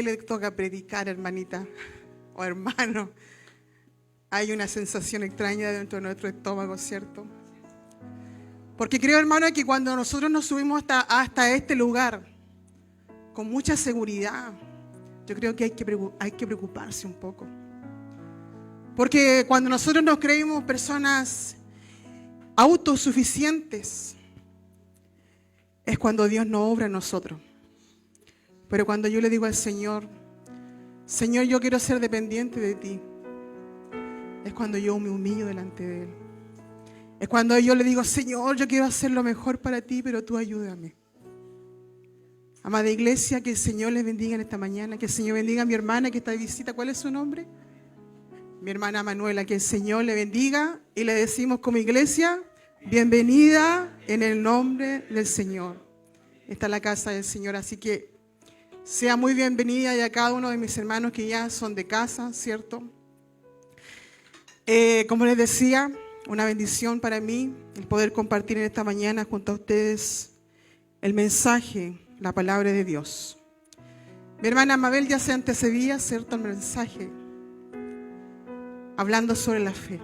Le toca predicar, hermanita o hermano. Hay una sensación extraña dentro de nuestro estómago, ¿cierto? Porque creo, hermano, que cuando nosotros nos subimos hasta este lugar con mucha seguridad, yo creo que hay que preocuparse un poco. Porque cuando nosotros nos creemos personas autosuficientes, es cuando Dios no obra en nosotros. Pero cuando yo le digo al Señor, Señor, yo quiero ser dependiente de ti, es cuando yo me humillo delante de Él. Es cuando yo le digo, Señor, yo quiero hacer lo mejor para ti, pero tú ayúdame. Amada iglesia, que el Señor les bendiga en esta mañana, que el Señor bendiga a mi hermana que está de visita. ¿Cuál es su nombre? Mi hermana Manuela, que el Señor le bendiga y le decimos como iglesia, bienvenida en el nombre del Señor. Esta es la casa del Señor, así que sea muy bienvenida y a cada uno de mis hermanos que ya son de casa, ¿cierto? Como les decía, una bendición para mí el poder compartir en esta mañana junto a ustedes el mensaje, la palabra de Dios. Mi hermana Mabel ya se antecedía, ¿cierto?, el mensaje, hablando sobre la fe.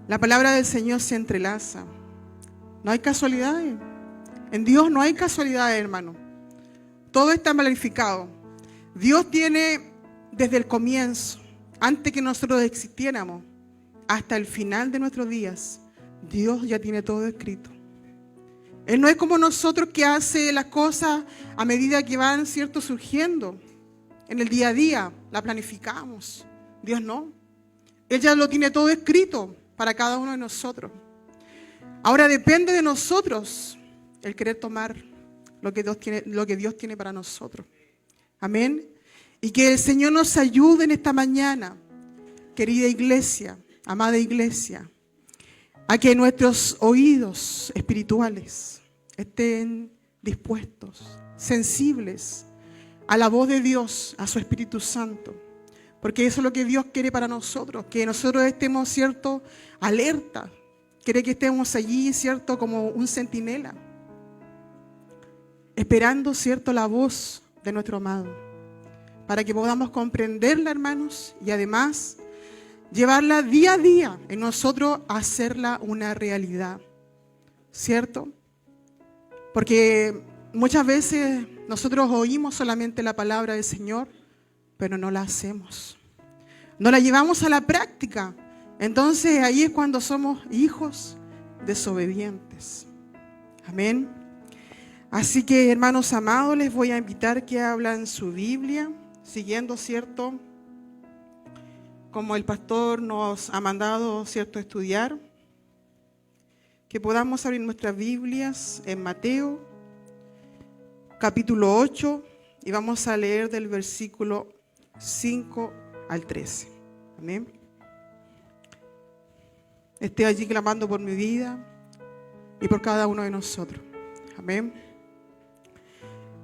La palabra del Señor se entrelaza. No hay casualidades. En Dios no hay casualidades, hermano. Todo está planificado. Dios tiene desde el comienzo, antes que nosotros existiéramos, hasta el final de nuestros días, Dios ya tiene todo escrito. Él no es como nosotros que hace las cosas a medida que van, ¿cierto?, surgiendo. En el día a día la planificamos. Dios no. Él ya lo tiene todo escrito para cada uno de nosotros. Ahora depende de nosotros el querer tomar lo que Dios tiene para nosotros. Amén. Y que el Señor nos ayude en esta mañana, querida iglesia, amada iglesia, a que nuestros oídos espirituales estén dispuestos, sensibles a la voz de Dios, a su Espíritu Santo. Porque eso es lo que Dios quiere para nosotros, que nosotros estemos, ¿cierto?, alerta. Quiere que estemos allí, ¿cierto?, como un centinela, esperando, ¿cierto?, la voz de nuestro amado, para que podamos comprenderla, hermanos, y además llevarla día a día en nosotros, hacerla una realidad, ¿cierto? Porque muchas veces nosotros oímos solamente la palabra del Señor, pero no la hacemos, no la llevamos a la práctica. Entonces ahí es cuando somos hijos desobedientes. Amén. Así que, hermanos amados, les voy a invitar que abran su Biblia, siguiendo, ¿cierto?, como el pastor nos ha mandado, ¿cierto?, estudiar. Que podamos abrir nuestras Biblias en Mateo, capítulo 8, y vamos a leer del versículo 5 al 13. Amén. Estoy allí clamando por mi vida y por cada uno de nosotros. Amén.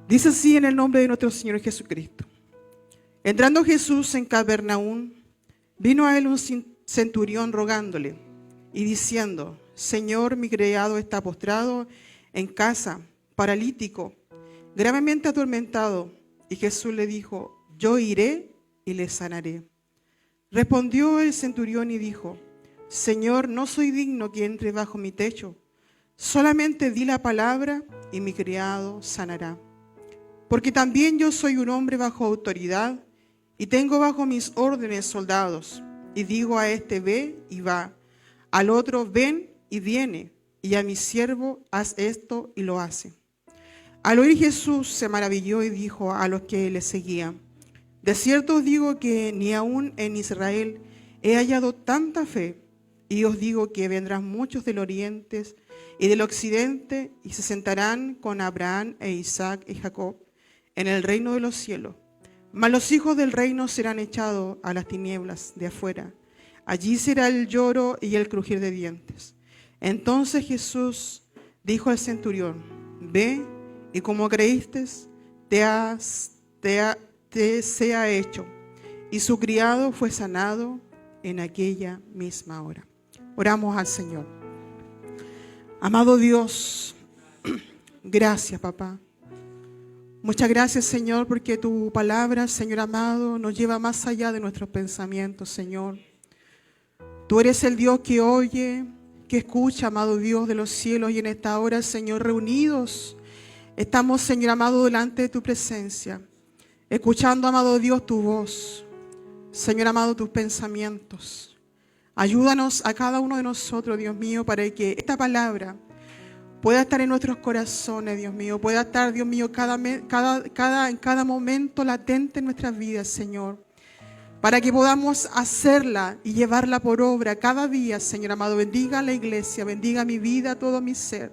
Dice así en el nombre de nuestro Señor Jesucristo. Entrando Jesús en Capernaum, vino a él un centurión rogándole y diciendo: Señor, mi criado está postrado en casa, paralítico, gravemente atormentado. Y Jesús le dijo: yo iré y le sanaré. Respondió el centurión y dijo: Señor, no soy digno que entre bajo mi techo. Solamente di la palabra y mi criado sanará. Porque también yo soy un hombre bajo autoridad y tengo bajo mis órdenes soldados. Y digo a este: ve y va. Al otro: ven y viene. Y a mi siervo: haz esto, y lo hace. Al oír Jesús se maravilló y dijo a los que le seguían: de cierto os digo que ni aún en Israel he hallado tanta fe. Y os digo que vendrán muchos del oriente y del occidente y se sentarán con Abraham e Isaac y Jacob en el reino de los cielos. Mas los hijos del reino serán echados a las tinieblas de afuera. Allí será el lloro y el crujir de dientes. Entonces Jesús dijo al centurión: ve, y como creíste, te sea hecho. Y su criado fue sanado en aquella misma hora. Oramos al Señor. Amado Dios, gracias, papá, Muchas gracias, Señor, porque tu palabra, Señor amado, nos lleva más allá de nuestros pensamientos, Señor. Tú eres el Dios que oye, que escucha, amado Dios de los cielos, y en esta hora, Señor, reunidos, estamos, Señor amado, delante de tu presencia, escuchando, amado Dios, tu voz, Señor amado, tus pensamientos. Ayúdanos a cada uno de nosotros, Dios mío, para que esta palabra pueda estar en nuestros corazones, Dios mío, pueda estar, Dios mío, en cada momento latente en nuestras vidas, Señor, para que podamos hacerla y llevarla por obra cada día, Señor amado. Bendiga a la iglesia, bendiga mi vida, todo mi ser.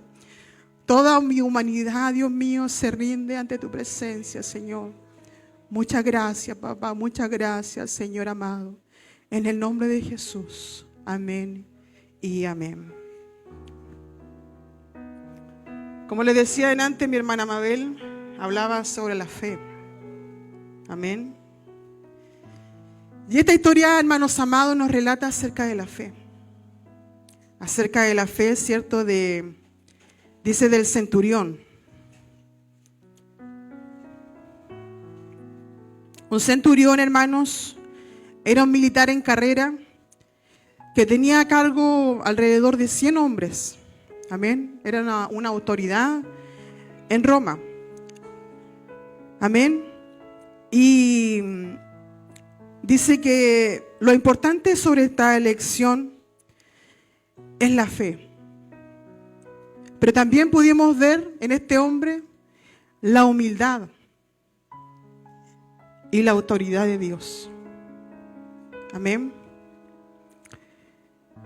Toda mi humanidad, Dios mío, se rinde ante tu presencia, Señor. Muchas gracias, papá, muchas gracias, Señor amado. En el nombre de Jesús, amén y amén. Como les decía antes, mi hermana Mabel hablaba sobre la fe. Amén. Y esta historia, hermanos amados, nos relata acerca de la fe. Acerca de la fe, ¿cierto? Dice del centurión. Un centurión, hermanos, era un militar en carrera que tenía a cargo alrededor de 100 hombres. Amén. Era una autoridad en Roma. Amén. Y dice que lo importante sobre esta elección es la fe. Pero también pudimos ver en este hombre la humildad y la autoridad de Dios. Amén.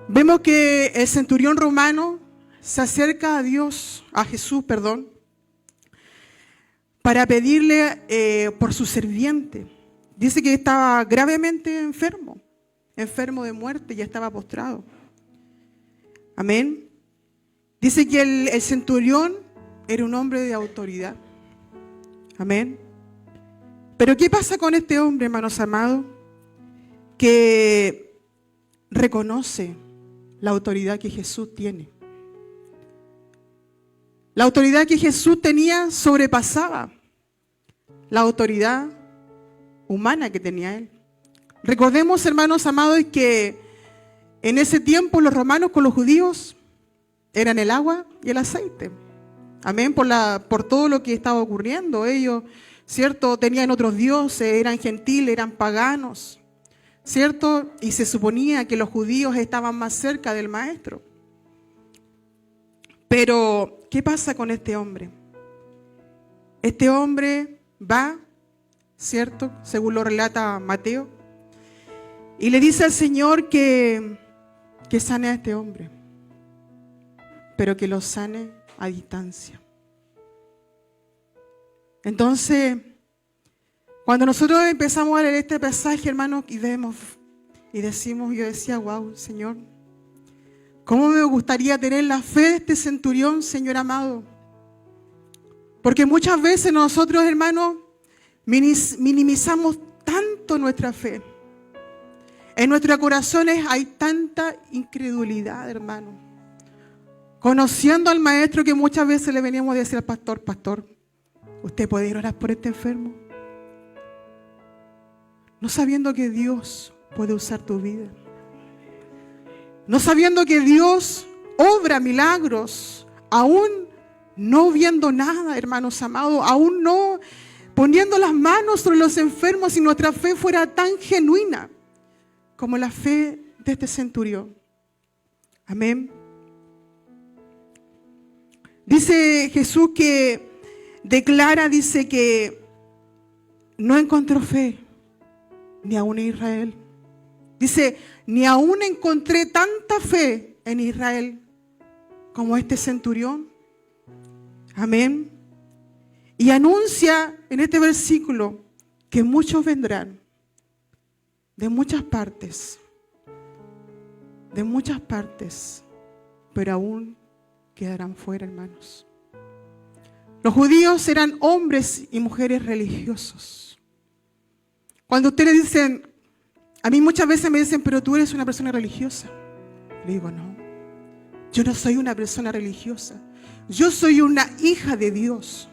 Vemos que el centurión romano se acerca a Dios, a Jesús, para pedirle por su serviente. Dice que estaba gravemente enfermo de muerte, ya estaba postrado. Amén. Dice que el centurión era un hombre de autoridad. Amén. Pero ¿qué pasa con este hombre, hermanos amados? Que reconoce la autoridad que Jesús tiene. La autoridad que Jesús tenía sobrepasaba la autoridad humana que tenía él. Recordemos, hermanos amados, que en ese tiempo los romanos con los judíos eran el agua y el aceite. Amén, por todo lo que estaba ocurriendo. Ellos, ¿cierto?, tenían otros dioses, eran gentiles, eran paganos, ¿cierto? Y se suponía que los judíos estaban más cerca del maestro. Pero, ¿qué pasa con este hombre? Este hombre va, ¿cierto?, según lo relata Mateo, y le dice al Señor que sane a este hombre, pero que lo sane a distancia. Entonces, cuando nosotros empezamos a leer este pasaje, hermanos, y vemos y decimos, yo decía, wow, Señor, ¿cómo me gustaría tener la fe de este centurión, Señor amado? Porque muchas veces nosotros, hermanos, minimizamos tanto nuestra fe. En nuestros corazones hay tanta incredulidad, hermano. Conociendo al maestro que muchas veces le veníamos a decir al pastor, pastor, ¿usted puede ir a orar por este enfermo? No sabiendo que Dios puede usar tu vida. No sabiendo que Dios obra milagros, aún no viendo nada, hermanos amados, aún no poniendo las manos sobre los enfermos, si nuestra fe fuera tan genuina como la fe de este centurión. Amén. Dice Jesús que declara, dice que no encontró fe ni aún en Israel. Dice, ni aún encontré tanta fe en Israel como este centurión. Amén. Y anuncia en este versículo que muchos vendrán de muchas partes, pero aún quedarán fuera, hermanos. Los judíos eran hombres y mujeres religiosos. Cuando ustedes dicen, a mí muchas veces me dicen, pero tú eres una persona religiosa. Le digo, no, yo no soy una persona religiosa. Yo soy una hija de Dios.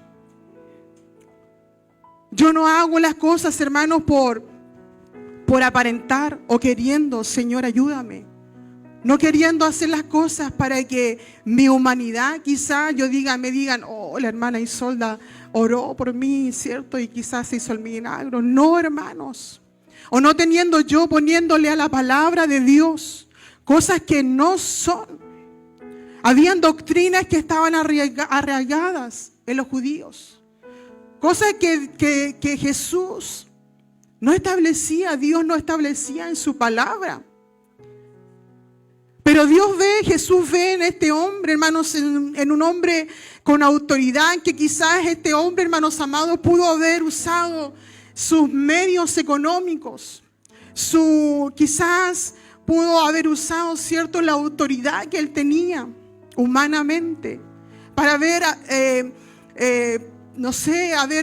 Yo no hago las cosas, hermanos, por aparentar o queriendo, Señor, ayúdame. No queriendo hacer las cosas para que mi humanidad, quizás me digan, oh, la hermana Isolda oró por mí, ¿cierto? Y quizás se hizo el milagro. No, hermanos. O no teniendo yo, poniéndole a la palabra de Dios cosas que no son. Habían doctrinas que estaban arraigadas en los judíos. Cosas que Jesús no establecía, Dios no establecía en su palabra. Pero Jesús ve en este hombre, hermanos, en un hombre con autoridad, que quizás este hombre, hermanos amados, pudo haber usado sus medios económicos, quizás pudo haber usado, ¿cierto?, la autoridad que él tenía humanamente para haber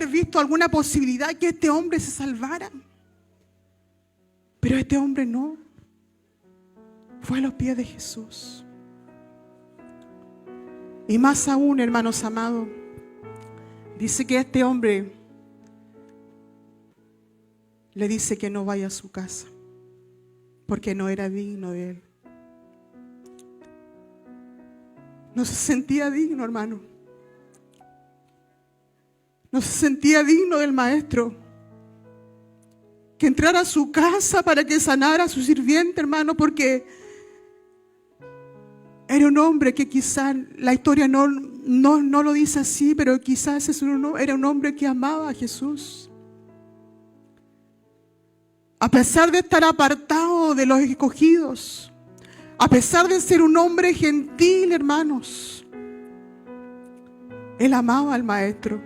visto alguna posibilidad que este hombre se salvara. Pero este hombre no. Fue a los pies de Jesús. Y más aún, hermanos amados, dice que este hombre le dice que no vaya a su casa, porque no era digno de él. No se sentía digno, hermano. No se sentía digno del maestro. Que entrara a su casa para que sanara a su sirviente, hermano, porque era un hombre que quizás la historia no lo dice así, pero quizás era un hombre que amaba a Jesús. A pesar de estar apartado de los escogidos, a pesar de ser un hombre gentil, hermanos, él amaba al Maestro,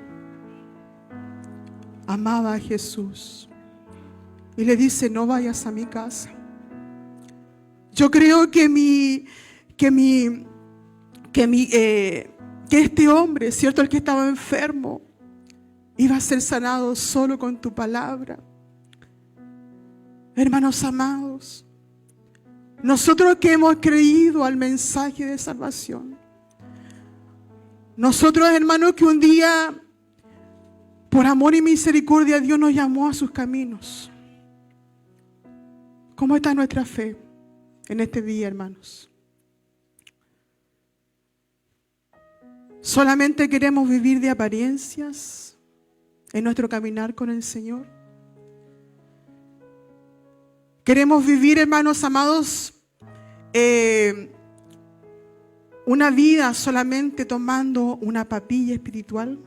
amaba a Jesús. Y le dice, no vayas a mi casa. Yo creo que este hombre, ¿cierto?, el que estaba enfermo, iba a ser sanado solo con tu palabra. Hermanos amados, nosotros que hemos creído al mensaje de salvación, nosotros, hermanos, que un día, por amor y misericordia, Dios nos llamó a sus caminos. ¿Cómo está nuestra fe en este día, hermanos? ¿Solamente queremos vivir de apariencias en nuestro caminar con el Señor? ¿Queremos vivir, hermanos amados, una vida solamente tomando una papilla espiritual?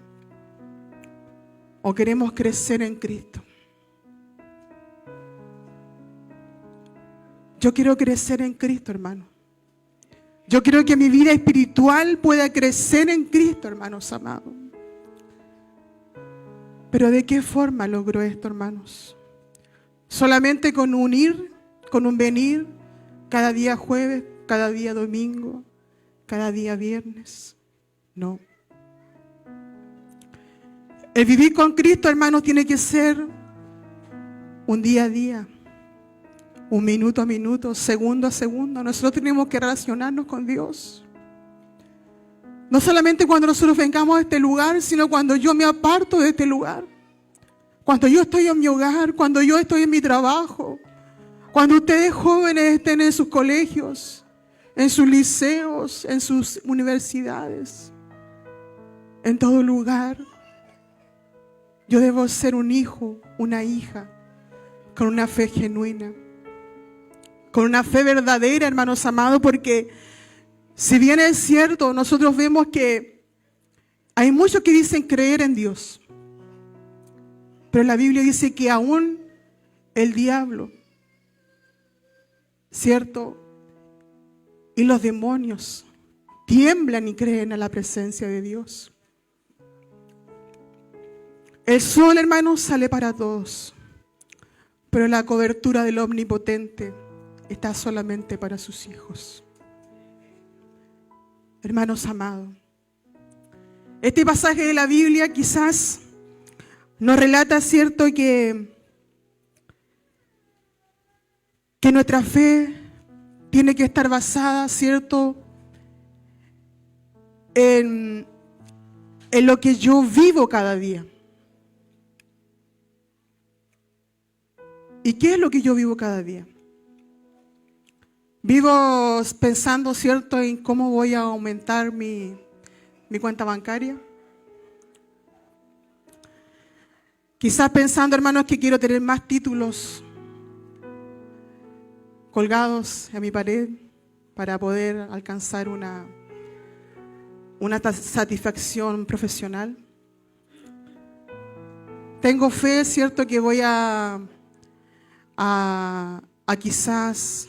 ¿O queremos crecer en Cristo? Yo quiero crecer en Cristo, hermano. Yo quiero que mi vida espiritual pueda crecer en Cristo, hermanos amados. Pero ¿de qué forma logro esto, hermanos? Solamente con un venir, cada día jueves, cada día domingo, cada día viernes. No. El vivir con Cristo, hermanos, tiene que ser un día a día, un minuto a minuto, segundo a segundo. Nosotros tenemos que relacionarnos con Dios. No solamente cuando nosotros vengamos a este lugar, sino cuando yo me aparto de este lugar. Cuando yo estoy en mi hogar, cuando yo estoy en mi trabajo, cuando ustedes jóvenes estén en sus colegios, en sus liceos, en sus universidades, en todo lugar. Yo debo ser un hijo, una hija, con una fe genuina, con una fe verdadera, hermanos amados, porque si bien es cierto, nosotros vemos que hay muchos que dicen creer en Dios, pero la Biblia dice que aún el diablo, ¿cierto?, y los demonios tiemblan y creen a la presencia de Dios. El sol, hermanos, sale para todos, pero la cobertura del Omnipotente está solamente para sus hijos. Hermanos amados, este pasaje de la Biblia quizás nos relata, cierto, que nuestra fe tiene que estar basada, cierto, en lo que yo vivo cada día. ¿Y qué es lo que yo vivo cada día? Vivo pensando, ¿cierto?, en cómo voy a aumentar mi cuenta bancaria. Quizás pensando, hermanos, que quiero tener más títulos colgados en mi pared para poder alcanzar una satisfacción profesional. Tengo fe, ¿cierto?, que voy a quizás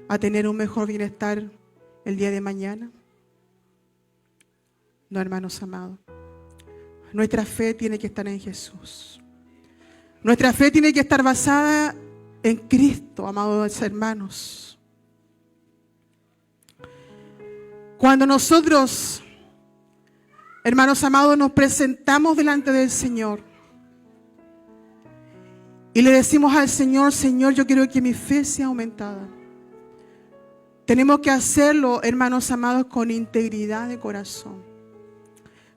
a tener un mejor bienestar el día de mañana. No, hermanos amados. Nuestra fe tiene que estar en Jesús. Nuestra fe tiene que estar basada en Cristo, amados hermanos. Cuando nosotros, hermanos amados, nos presentamos delante del Señor y le decimos al Señor, Señor, yo quiero que mi fe sea aumentada. Tenemos que hacerlo, hermanos amados, con integridad de corazón.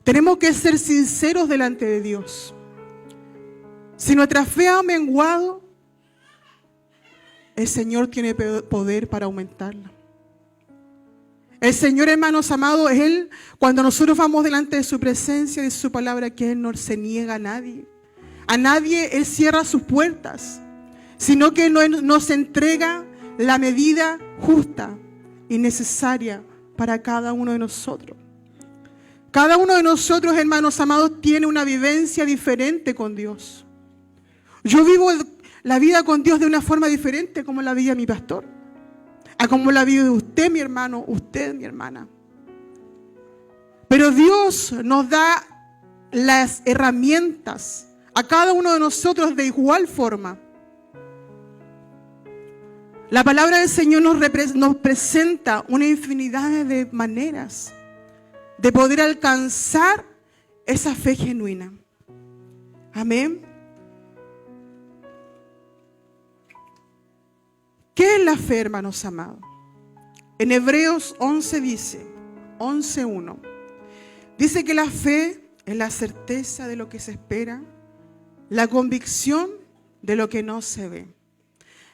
Tenemos que ser sinceros delante de Dios. Si nuestra fe ha menguado, el Señor tiene poder para aumentarla. El Señor, hermanos amados, Él, cuando nosotros vamos delante de su presencia, de su palabra, que Él no se niega a nadie. A nadie Él cierra sus puertas, sino que nos entrega la medida justa y necesaria para cada uno de nosotros. Cada uno de nosotros, hermanos amados, tiene una vivencia diferente con Dios. Yo vivo la vida con Dios de una forma diferente como la vive mi pastor, a como la vive usted, mi hermano, usted, mi hermana. Pero Dios nos da las herramientas a cada uno de nosotros de igual forma. La palabra del Señor nos presenta una infinidad de maneras de poder alcanzar esa fe genuina. Amén. ¿Qué es la fe, hermanos amados? En Hebreos 11 dice, 11:1, dice que la fe es la certeza de lo que se espera, la convicción de lo que no se ve.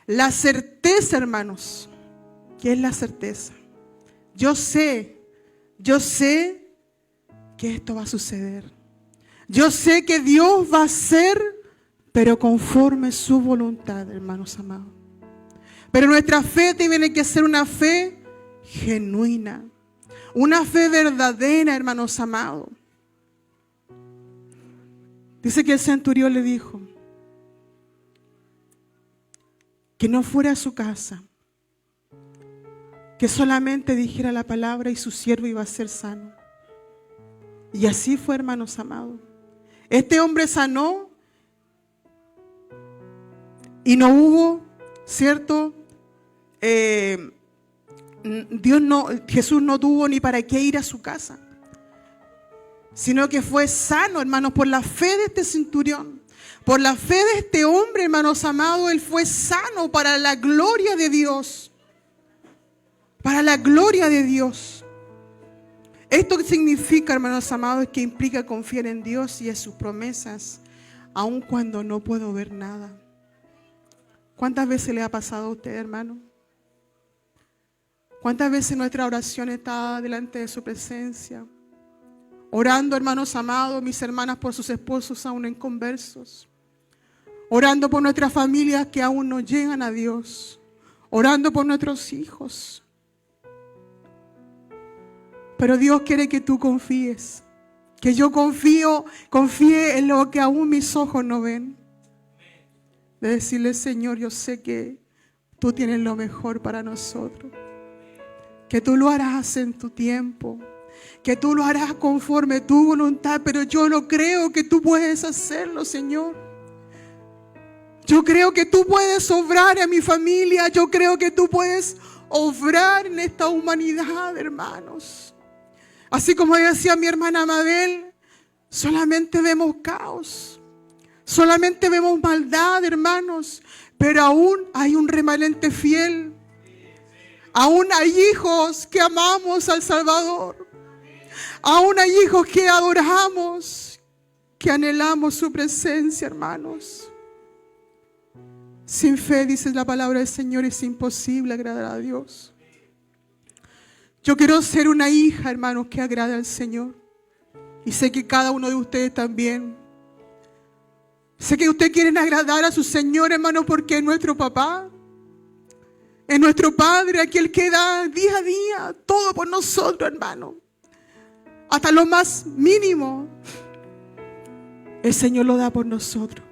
La certeza, hermanos, ¿qué es la certeza? Yo sé que esto va a suceder. Yo sé que Dios va a hacer, pero conforme su voluntad, hermanos amados. Pero nuestra fe tiene que ser una fe genuina, una fe verdadera, hermanos amados. Dice que el centurión le dijo que no fuera a su casa, que solamente dijera la palabra y su siervo iba a ser sano. Y así fue, hermanos amados. Este hombre sanó y no hubo, ¿cierto? Jesús no tuvo ni para qué ir a su casa, sino que fue sano, hermanos, por la fe de este centurión. Por la fe de este hombre, hermanos amados, él fue sano para la gloria de Dios. Para la gloria de Dios. Esto significa, hermanos amados, que implica confiar en Dios y en sus promesas, aun cuando no puedo ver nada. ¿Cuántas veces le ha pasado a usted, hermano? ¿Cuántas veces nuestra oración está delante de su presencia? Orando, hermanos amados, mis hermanas por sus esposos aún inconversos. Orando por nuestras familias que aún no llegan a Dios. Orando por nuestros hijos. Pero Dios quiere que tú confíes. Que yo confíe en lo que aún mis ojos no ven. De decirle, Señor, yo sé que tú tienes lo mejor para nosotros. Que tú lo harás en tu tiempo. Que tú lo harás conforme a tu voluntad. Pero yo lo creo que tú puedes hacerlo, Señor. Yo creo que tú puedes obrar en mi familia. Yo creo que tú puedes obrar en esta humanidad, hermanos. Así como decía mi hermana Mabel, solamente vemos caos. Solamente vemos maldad, hermanos. Pero aún hay un remanente fiel. Aún hay hijos que amamos al Salvador. Aún hay hijos que adoramos, que anhelamos su presencia, hermanos. Sin fe, dice la palabra del Señor, es imposible agradar a Dios. Yo quiero ser una hija, hermanos, que agrade al Señor. Y sé que cada uno de ustedes también. Sé que ustedes quieren agradar a su Señor, hermano, porque es nuestro papá. Es nuestro Padre, aquel que da día a día todo por nosotros, hermano. Hasta lo más mínimo, el Señor lo da por nosotros.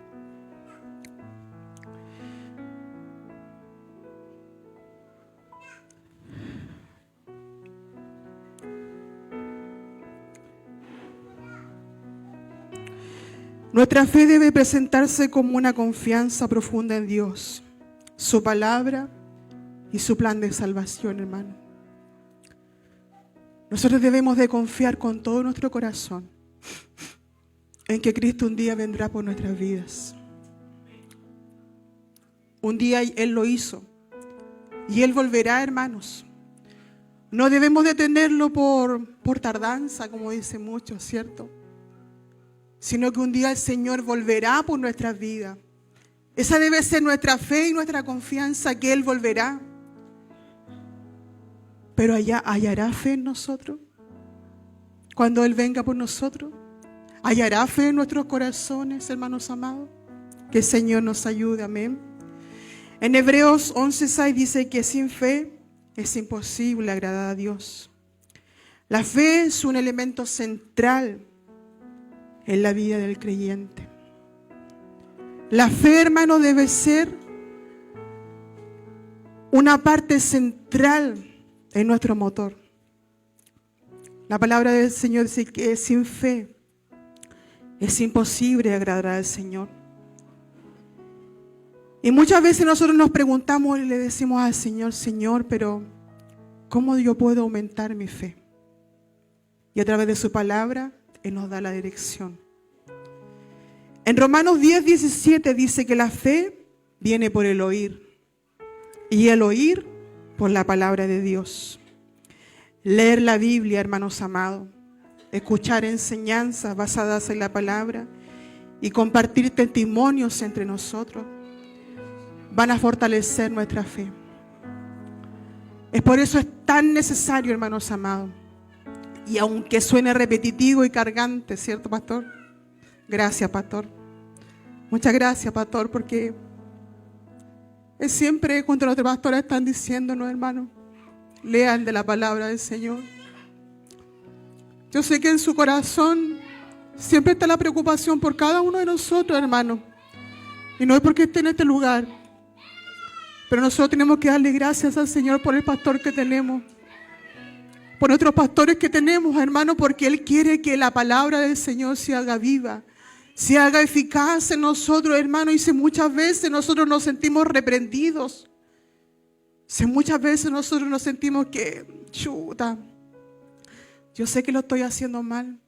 Nuestra fe debe presentarse como una confianza profunda en Dios, su palabra y su plan de salvación, hermano. Nosotros debemos de confiar con todo nuestro corazón en que Cristo un día vendrá por nuestras vidas. Un día Él lo hizo y Él volverá, hermanos. No debemos detenerlo por tardanza, como dicen muchos, ¿cierto? Sino que un día el Señor volverá por nuestras vidas. Esa debe ser nuestra fe y nuestra confianza, que Él volverá. Pero ¿hallará fe en nosotros? Cuando Él venga por nosotros, ¿hallará fe en nuestros corazones, hermanos amados? Que el Señor nos ayude, amén. En Hebreos 11:6 dice que sin fe es imposible agradar a Dios. La fe es un elemento central en la vida del creyente. La fe, hermano, debe ser una parte central en nuestro motor. La palabra del Señor dice que sin fe es imposible agradar al Señor. Y muchas veces nosotros nos preguntamos y le decimos al Señor: Señor, pero ¿cómo yo puedo aumentar mi fe? Y a través de su palabra, Él nos da la dirección. En Romanos 10:17 dice que la fe viene por el oír, y el oír por la palabra de Dios. Leer la Biblia, hermanos amados, escuchar enseñanzas basadas en la palabra y compartir testimonios entre nosotros van a fortalecer nuestra fe. Es por eso es tan necesario, hermanos amados. Y aunque suene repetitivo y cargante, ¿cierto, pastor? Gracias, pastor. Muchas gracias, pastor, porque es siempre cuando nuestros pastores están diciéndonos, hermanos, lean de la palabra del Señor. Yo sé que en su corazón siempre está la preocupación por cada uno de nosotros, hermanos. Y no es porque esté en este lugar, pero nosotros tenemos que darle gracias al Señor por el pastor que tenemos, por nuestros pastores que tenemos, hermano, porque Él quiere que la palabra del Señor se haga viva, se haga eficaz en nosotros, hermano. Y si muchas veces nosotros nos sentimos reprendidos, si muchas veces nosotros nos sentimos que, chuta, yo sé que lo estoy haciendo mal,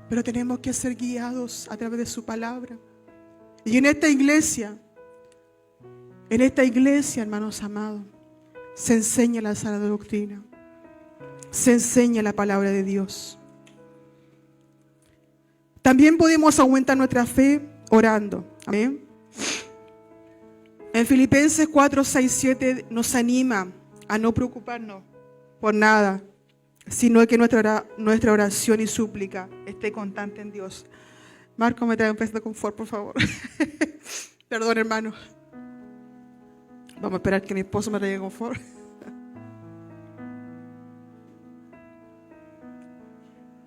pero tenemos que ser guiados a través de su palabra. Y en esta iglesia, hermanos amados, se enseña la sana doctrina. Se enseña la palabra de Dios. También podemos aumentar nuestra fe orando. Amén. En Filipenses 4:6-7 nos anima a no preocuparnos por nada, sino que nuestra oración y súplica esté constante en Dios. Marco, me trae un pedazo de confort, por favor. Perdón, hermano. Vamos a esperar que mi esposo me traiga confort.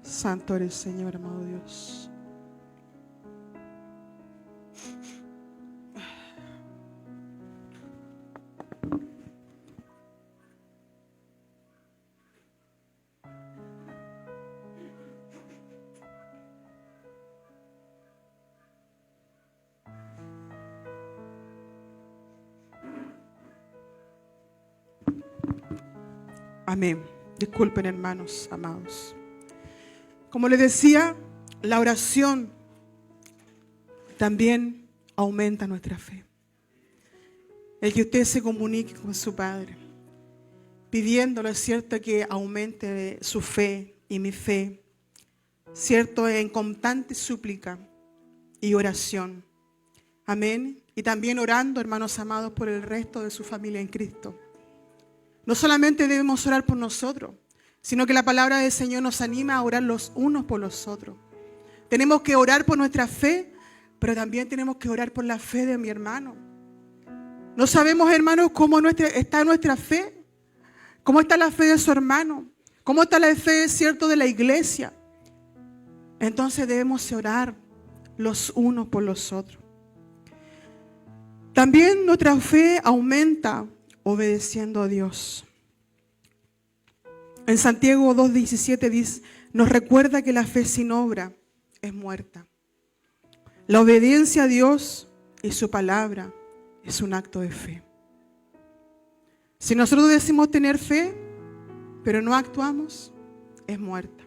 Santo eres, Señor, amado Dios. Amén. Disculpen, hermanos amados. Como les decía, la oración también aumenta nuestra fe. El que usted se comunique con su Padre, pidiéndole, ¿cierto?, que aumente su fe y mi fe, ¿cierto?, en constante súplica y oración. Amén. Y también orando, hermanos amados, por el resto de su familia en Cristo. No solamente debemos orar por nosotros, sino que la palabra del Señor nos anima a orar los unos por los otros. Tenemos que orar por nuestra fe, pero también tenemos que orar por la fe de mi hermano. No sabemos, hermanos, cómo está nuestra fe, cómo está la fe de su hermano, cómo está la fe, cierto, de la iglesia. Entonces debemos orar los unos por los otros. También nuestra fe aumenta obedeciendo a Dios. En Santiago 2:17 dice, nos recuerda que la fe sin obra es muerta. La obediencia a Dios y su palabra es un acto de fe. Si nosotros decimos tener fe, pero no actuamos, es muerta.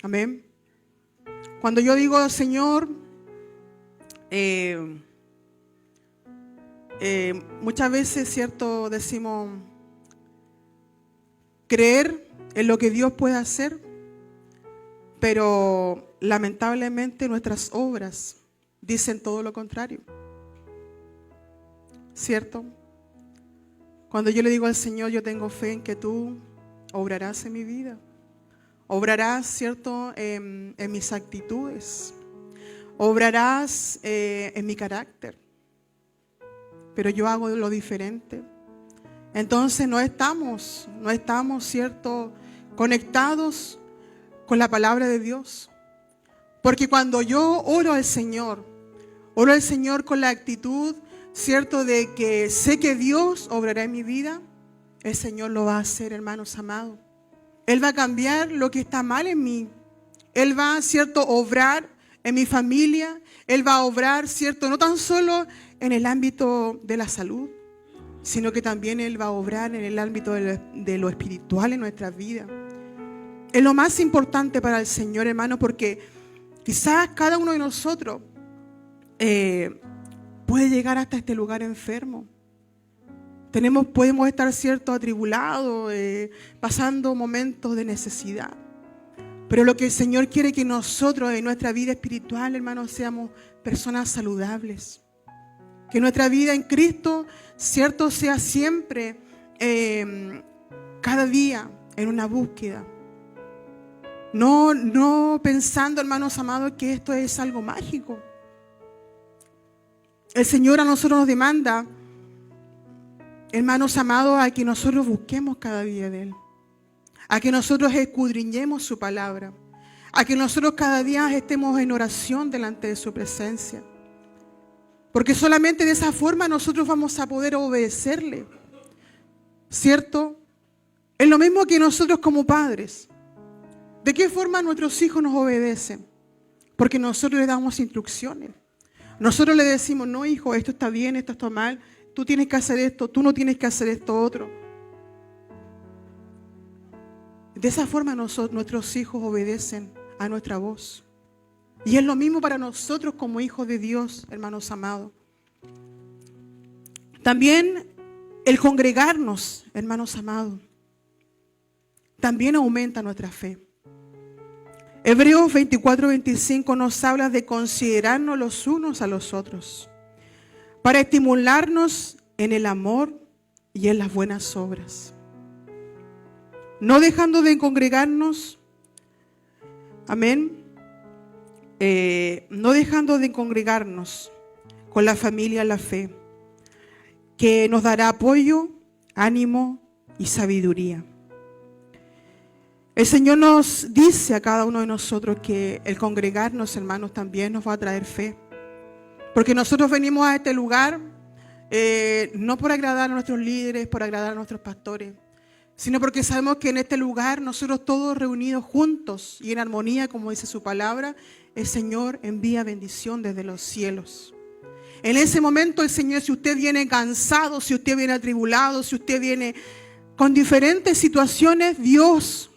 Amén. Cuando yo digo, Señor, muchas veces, cierto, decimos creer en lo que Dios puede hacer, pero lamentablemente nuestras obras dicen todo lo contrario. ¿Cierto? Cuando yo le digo al Señor, yo tengo fe en que tú obrarás en mi vida, obrarás, ¿cierto?, en mis actitudes, obrarás en mi carácter, pero yo hago lo diferente. Entonces no estamos, ¿cierto?, conectados con la palabra de Dios. Porque cuando yo oro al Señor con la actitud, ¿cierto?, de que sé que Dios obrará en mi vida, el Señor lo va a hacer, hermanos amados. Él va a cambiar lo que está mal en mí. Él va, ¿cierto?, obrar en mi familia. Él va a obrar, ¿cierto?, no tan solo en el ámbito de la salud, sino que también Él va a obrar en el ámbito de lo espiritual en nuestras vidas. Es lo más importante para el Señor, hermano, porque quizás cada uno de nosotros puede llegar hasta este lugar enfermo. Podemos estar, cierto, atribulados, pasando momentos de necesidad. Pero lo que el Señor quiere que nosotros en nuestra vida espiritual, hermanos, seamos personas saludables. Que nuestra vida en Cristo, cierto, sea siempre, cada día, en una búsqueda. No pensando, hermanos amados, que esto es algo mágico. El Señor a nosotros nos demanda, hermanos amados, a que nosotros busquemos cada día de Él. A que nosotros escudriñemos su palabra. A que nosotros cada día estemos en oración delante de su presencia. Porque solamente de esa forma nosotros vamos a poder obedecerle. ¿Cierto? Es lo mismo que nosotros como padres. ¿De qué forma nuestros hijos nos obedecen? Porque nosotros les damos instrucciones. Nosotros le decimos, no, hijo, esto está bien, esto está mal. Tú tienes que hacer esto, tú no tienes que hacer esto otro. De esa forma nuestros hijos obedecen a nuestra voz. Y es lo mismo para nosotros como hijos de Dios, hermanos amados. También el congregarnos, hermanos amados, también aumenta nuestra fe. Hebreos 24:25 nos habla de considerarnos los unos a los otros, para estimularnos en el amor y en las buenas obras. No dejando de congregarnos, amén, no dejando de congregarnos con la familia en la fe, que nos dará apoyo, ánimo y sabiduría. El Señor nos dice a cada uno de nosotros que el congregarnos, hermanos, también nos va a traer fe. Porque nosotros venimos a este lugar no por agradar a nuestros líderes, por agradar a nuestros pastores, sino porque sabemos que en este lugar, nosotros todos reunidos juntos y en armonía, como dice su palabra, el Señor envía bendición desde los cielos. En ese momento el Señor, si usted viene cansado, si usted viene atribulado, si usted viene con diferentes situaciones, Dios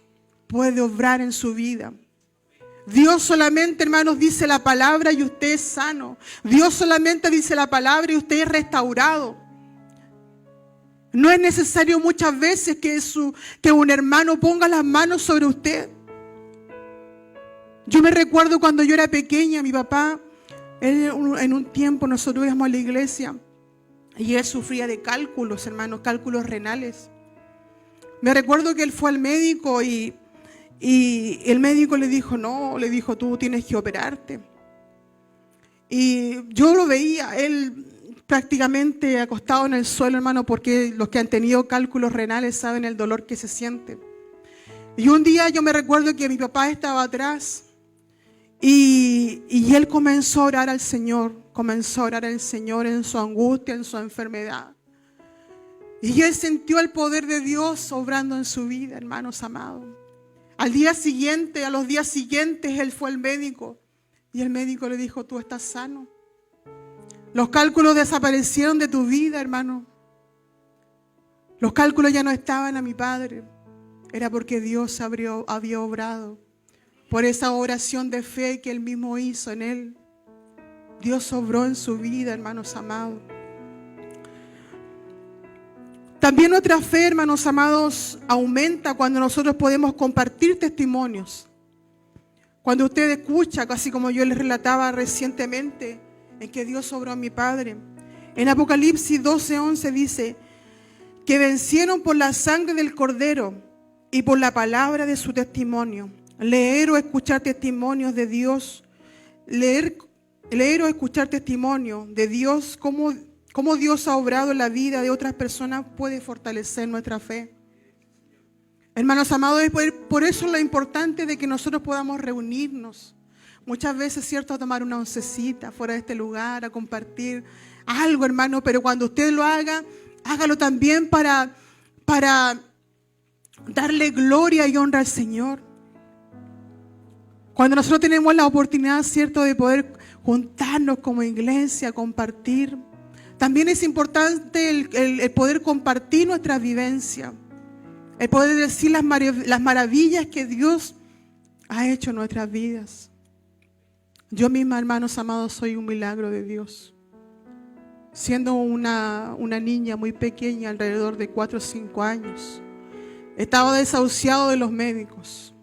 puede obrar en su vida. Dios solamente, hermanos, dice la palabra y usted es sano. Dios solamente dice la palabra y usted es restaurado. No es necesario muchas veces que un hermano ponga las manos sobre usted. Yo me recuerdo cuando yo era pequeña, mi papá Él, en un tiempo nosotros íbamos a la iglesia y él sufría de cálculos, hermanos, cálculos renales. Me recuerdo que él fue al médico y el médico le dijo, no, le dijo, tú tienes que operarte. Y yo lo veía, él prácticamente acostado en el suelo, hermano, porque los que han tenido cálculos renales saben el dolor que se siente. Y un día yo me recuerdo que mi papá estaba atrás y él comenzó a orar al Señor, comenzó a orar al Señor en su angustia, en su enfermedad. Y él sintió el poder de Dios obrando en su vida, hermanos amados. Al día siguiente, a los días siguientes, él fue al médico y el médico le dijo, tú estás sano. Los cálculos desaparecieron de tu vida, hermano. Los cálculos ya no estaban a mi padre. Era porque Dios había obrado. Por esa oración de fe que él mismo hizo en él. Dios obró en su vida, hermanos amados. También nuestra fe, hermanos amados, aumenta cuando nosotros podemos compartir testimonios. Cuando usted escucha, casi como yo les relataba recientemente, en que Dios obró a mi padre. En Apocalipsis 12:11 dice que vencieron por la sangre del Cordero y por la palabra de su testimonio. Leer o escuchar testimonios de Dios, leer o escuchar testimonios de Dios, cómo Dios ha obrado en la vida de otras personas puede fortalecer nuestra fe. Hermanos amados, por eso es lo importante de que nosotros podamos reunirnos. Muchas veces, cierto, a tomar una oncecita fuera de este lugar, a compartir algo, hermano, pero cuando usted lo haga, hágalo también para darle gloria y honra al Señor. Cuando nosotros tenemos la oportunidad, cierto, de poder juntarnos como iglesia, compartir, también es importante el poder compartir nuestra vivencia, el poder decir las maravillas que Dios ha hecho en nuestras vidas. Yo misma, hermanos amados, soy un milagro de Dios. Siendo una niña muy pequeña, alrededor de 4 o 5 años, estaba desahuciado de los médicos.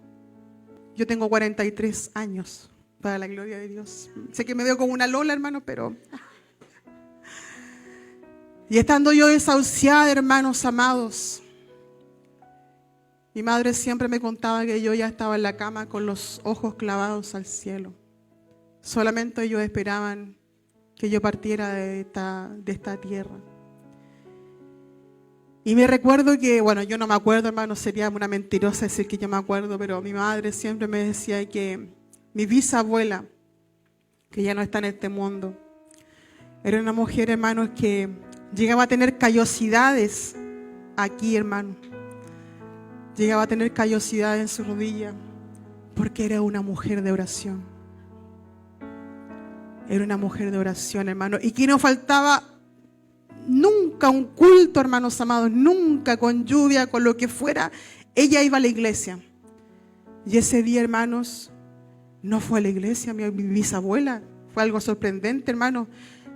Yo tengo 43 años, para la gloria de Dios. Sé que me veo como una lola, hermano, pero... Y estando yo desahuciada, hermanos amados, mi madre siempre me contaba que yo ya estaba en la cama con los ojos clavados al cielo. Solamente ellos esperaban que yo partiera de esta tierra. Y me recuerdo que, bueno, yo no me acuerdo, hermano, sería una mentirosa decir que yo me acuerdo, pero mi madre siempre me decía que mi bisabuela, que ya no está en este mundo, era una mujer, hermanos, que llegaba a tener callosidades aquí, hermano. Llegaba a tener callosidades en su rodilla porque era una mujer de oración. Era una mujer de oración, hermano. Y que no faltaba nunca un culto, hermanos amados. Nunca, con lluvia, con lo que fuera. Ella iba a la iglesia. Y ese día, hermanos, no fue a la iglesia mi bisabuela. Fue algo sorprendente, hermano.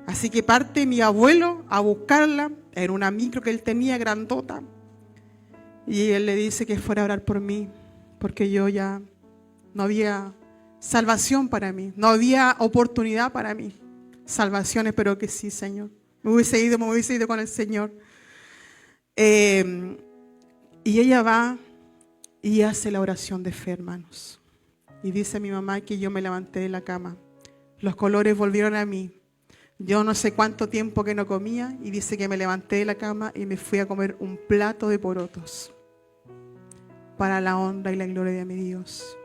Así que parte mi abuelo a buscarla. Era una micro que él tenía, grandota. Y él le dice que fuera a orar por mí. Porque yo ya no había salvación para mí. No había oportunidad para mí. Salvación, espero que sí, Señor. Me hubiese ido con el Señor. Y ella va y hace la oración de fe, hermanos. Y dice a mi mamá que yo me levanté de la cama. Los colores volvieron a mí. Yo no sé cuánto tiempo que no comía. Y dice que me levanté de la cama y me fui a comer un plato de porotos. Para la honra y la gloria de mi Dios.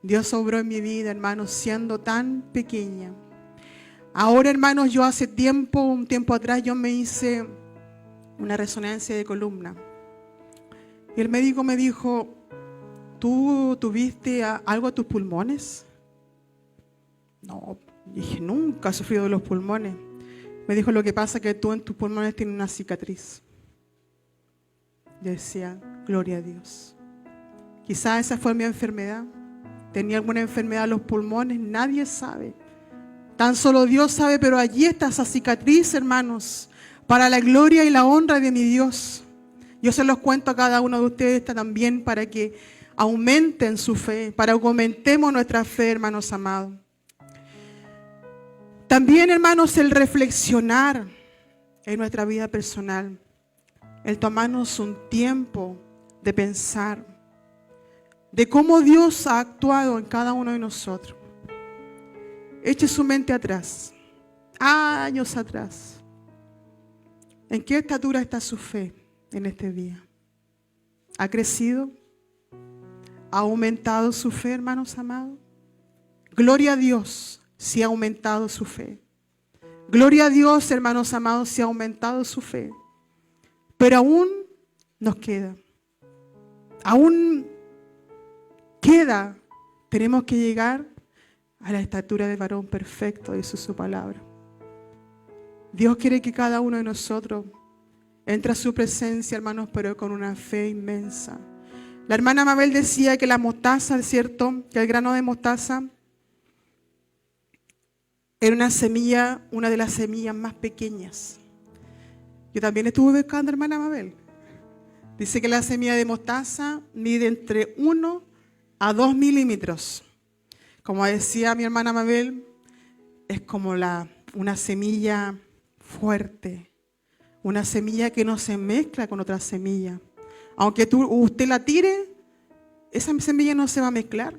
Dios obró en mi vida, hermanos, siendo tan pequeña. Ahora, hermanos, yo hace un tiempo atrás, yo me hice una resonancia de columna. Y el médico me dijo, ¿tú tuviste algo a tus pulmones? No, dije, nunca he sufrido de los pulmones. Me dijo, lo que pasa es que tú en tus pulmones tienes una cicatriz. Yo decía, gloria a Dios. Quizás esa fue mi enfermedad. Tenía alguna enfermedad en los pulmones, nadie sabe. Tan solo Dios sabe, pero allí está esa cicatriz, hermanos, para la gloria y la honra de mi Dios. Yo se los cuento a cada uno de ustedes también para que aumenten su fe, para que aumentemos nuestra fe, hermanos amados. También, hermanos, el reflexionar en nuestra vida personal, el tomarnos un tiempo de pensar de cómo Dios ha actuado en cada uno de nosotros. Eche su mente atrás, años atrás. ¿En qué estatura está su fe en este día? ¿Ha crecido? ¿Ha aumentado su fe, hermanos amados? Gloria a Dios si ha aumentado su fe. Gloria a Dios, hermanos amados, si ha aumentado su fe. Pero aún nos queda. Aún queda. Tenemos que llegar a la estatura del varón perfecto, dice su palabra. Dios quiere que cada uno de nosotros entre a su presencia, hermanos, pero con una fe inmensa. La hermana Mabel decía que la mostaza, ¿es cierto? Que el grano de mostaza era una semilla, una de las semillas más pequeñas. Yo también estuve buscando, hermana Mabel. Dice que la semilla de mostaza mide entre 1 a 2 milímetros. Como decía mi hermana Mabel, es como una semilla fuerte, una semilla que no se mezcla con otra semilla. Aunque usted la tire, esa semilla no se va a mezclar.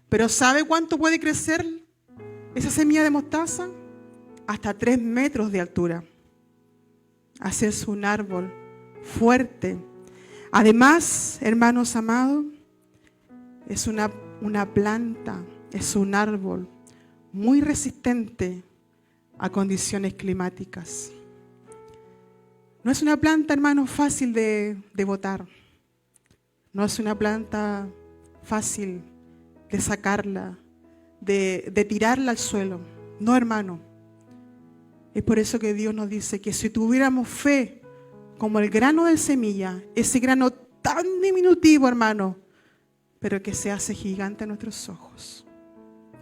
Pero ¿sabe cuánto puede crecer esa semilla de mostaza? Hasta 3 metros de altura. Hacerse un árbol fuerte. Además, hermanos amados, es una planta, es un árbol muy resistente a condiciones climáticas. No es una planta, hermanos, fácil de botar. No es una planta fácil de sacarla, de tirarla al suelo. No, hermano. Es por eso que Dios nos dice que si tuviéramos fe como el grano de semilla, ese grano tan diminutivo, hermano, pero que se hace gigante a nuestros ojos.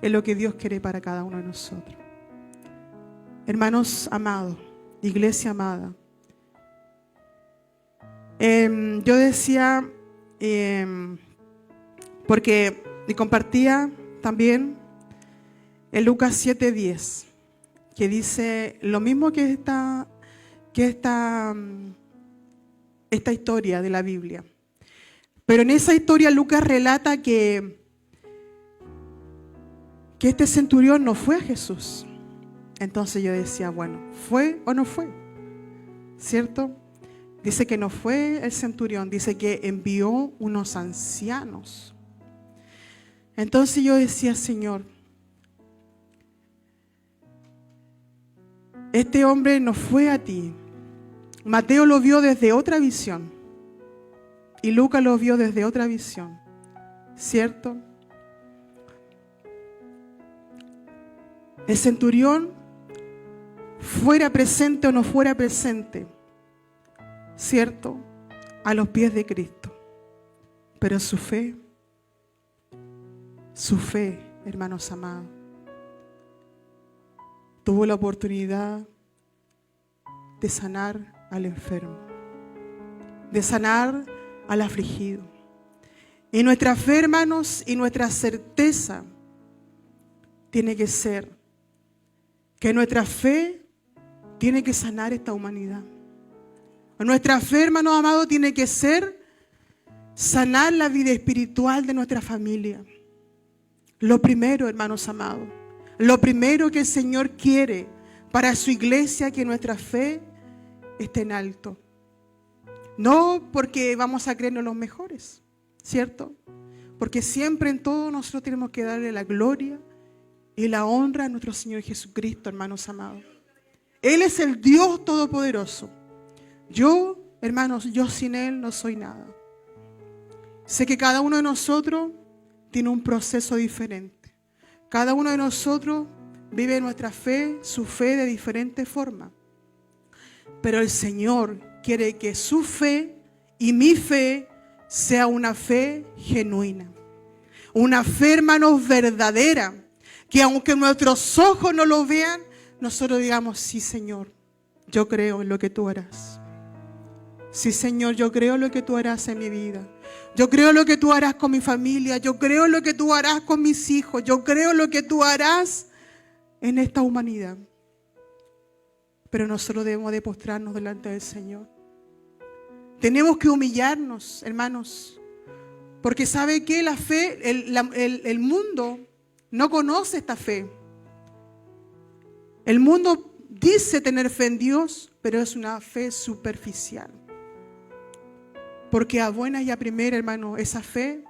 Es lo que Dios quiere para cada uno de nosotros. Hermanos amados, iglesia amada, yo decía, porque y compartía también en Lucas 7:10, que dice lo mismo que esta historia de la Biblia. Pero en esa historia Lucas relata que este centurión no fue a Jesús. Entonces yo decía, bueno, ¿fue o no fue? ¿Cierto? Dice que no fue el centurión, dice que envió unos ancianos. Entonces yo decía, Señor, este hombre no fue a ti. Mateo lo vio desde otra visión y Lucas lo vio desde otra visión, ¿cierto? El centurión, fuera presente o no fuera presente, ¿cierto?, a los pies de Cristo. Pero su fe, hermanos amados, tuvo la oportunidad de sanar al enfermo, de sanar al afligido. Y nuestra fe, hermanos, y nuestra certeza tiene que ser que nuestra fe tiene que sanar esta humanidad. Nuestra fe, hermano amado, tiene que ser sanar la vida espiritual de nuestra familia. Lo primero, hermanos amados, lo primero que el Señor quiere para su iglesia, que nuestra fe esté en alto. No porque vamos a creernos los mejores, ¿cierto? Porque siempre en todo nosotros tenemos que darle la gloria y la honra a nuestro Señor Jesucristo, hermanos amados. Él es el Dios Todopoderoso. Yo, hermanos, yo sin Él no soy nada. Sé que cada uno de nosotros tiene un proceso diferente. Cada uno de nosotros vive nuestra fe, su fe de diferente forma. Pero el Señor quiere que su fe y mi fe sea una fe genuina. Una fe, hermanos, verdadera. Que aunque nuestros ojos no lo vean, nosotros digamos, sí, Señor, yo creo en lo que tú harás. Sí, Señor, yo creo en lo que tú harás en mi vida. Yo creo en lo que tú harás con mi familia. Yo creo en lo que tú harás con mis hijos. Yo creo en lo que tú harás en esta humanidad. Pero nosotros debemos de postrarnos delante del Señor. Tenemos que humillarnos, hermanos. Porque ¿sabe qué? La fe, el mundo no conoce esta fe. El mundo dice tener fe en Dios, pero es una fe superficial. Porque a buena y a primera, hermano, esa fe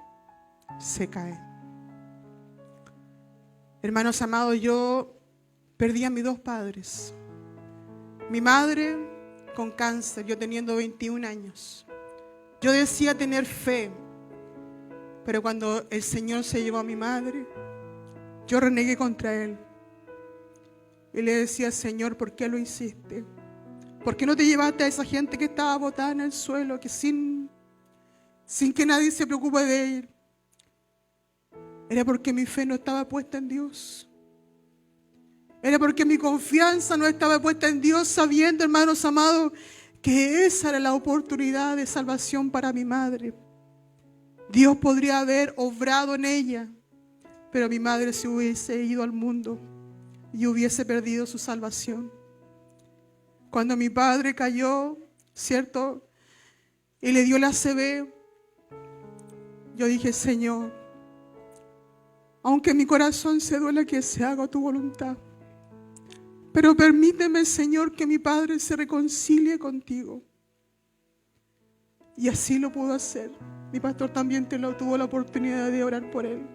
se cae. Hermanos amados, yo perdí a mis dos padres. Mi madre con cáncer, yo teniendo 21 años. Yo decía tener fe, pero cuando el Señor se llevó a mi madre, yo renegué contra Él. Y le decía, Señor, ¿por qué lo hiciste? ¿Por qué no te llevaste a esa gente que estaba botada en el suelo, que sin que nadie se preocupe de él? Era porque mi fe no estaba puesta en Dios. Era porque mi confianza no estaba puesta en Dios, sabiendo, hermanos amados, que esa era la oportunidad de salvación para mi madre. Dios podría haber obrado en ella, pero mi madre se hubiese ido al mundo y hubiese perdido su salvación. Cuando mi padre cayó, ¿cierto? Y le dio la ACV, yo dije, Señor, aunque mi corazón se duele, que se haga tu voluntad, pero permíteme, Señor, que mi padre se reconcilie contigo. Y así lo pudo hacer. Mi pastor también tuvo la oportunidad de orar por él.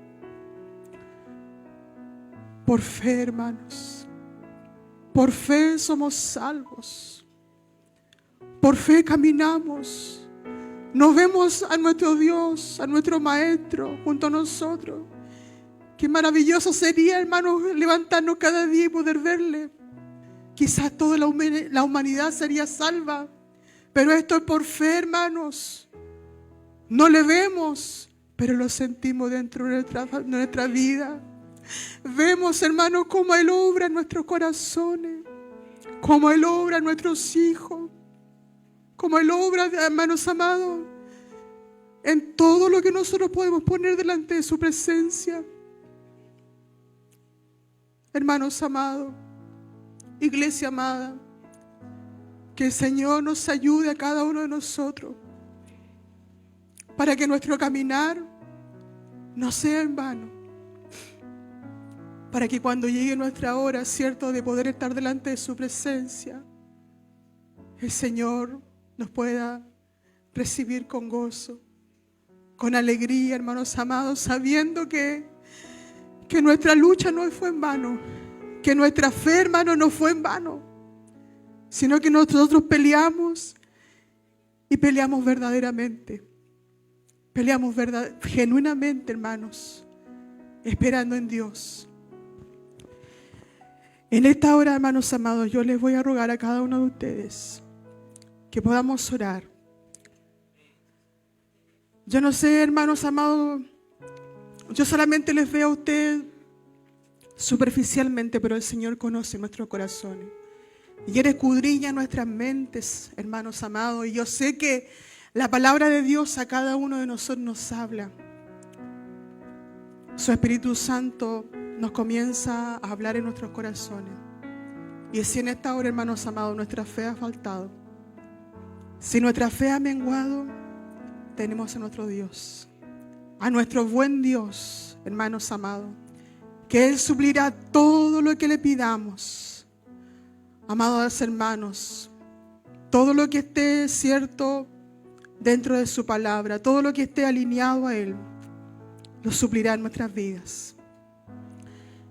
Por fe, hermanos. Por fe somos salvos. Por fe caminamos. Nos vemos a nuestro Dios, a nuestro Maestro junto a nosotros. Qué maravilloso sería, hermanos, levantarnos cada día y poder verle. Quizás toda la humanidad sería salva, pero esto es por fe, hermanos. No le vemos, pero lo sentimos dentro de nuestra vida. Vemos, hermanos, cómo Él obra en nuestros corazones, cómo Él obra en nuestros hijos, cómo Él obra, hermanos amados, en todo lo que nosotros podemos poner delante de su presencia. Hermanos amados, iglesia amada, que el Señor nos ayude a cada uno de nosotros para que nuestro caminar no sea en vano, para que cuando llegue nuestra hora, cierto, de poder estar delante de su presencia, el Señor nos pueda recibir con gozo, con alegría, hermanos amados, sabiendo que nuestra lucha no fue en vano, que nuestra fe, hermano, no fue en vano, sino que nosotros peleamos y peleamos verdaderamente. Peleamos genuinamente, hermanos, esperando en Dios. En esta hora, hermanos amados, yo les voy a rogar a cada uno de ustedes que podamos orar. Yo no sé, hermanos amados, yo solamente les veo a ustedes superficialmente, pero el Señor conoce nuestros corazones. Y Él escudriña nuestras mentes, hermanos amados. Y yo sé que la palabra de Dios a cada uno de nosotros nos habla. Su Espíritu Santo nos comienza a hablar en nuestros corazones. Y si en esta hora, hermanos amados, nuestra fe ha faltado, si nuestra fe ha menguado, tenemos a nuestro Dios, a nuestro buen Dios, hermanos amados, que Él suplirá todo lo que le pidamos. Amados hermanos, todo lo que esté cierto dentro de su palabra, todo lo que esté alineado a Él, lo suplirá en nuestras vidas.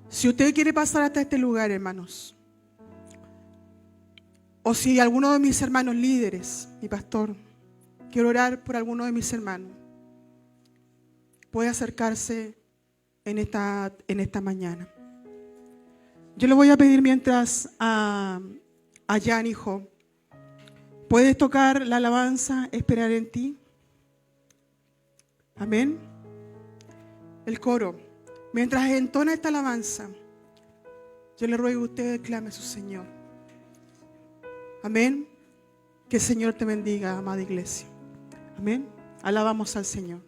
Si usted quiere pasar hasta este lugar, hermanos, o si alguno de mis hermanos líderes, mi pastor, quiere orar por alguno de mis hermanos, puede acercarse en esta mañana. Yo le voy a pedir mientras a Jan, hijo, ¿puedes tocar la alabanza, esperar en ti? Amén. El coro. Mientras entona esta alabanza, yo le ruego a usted clame a su Señor. Amén. Que el Señor te bendiga, amada iglesia. Amén. Alabamos al Señor.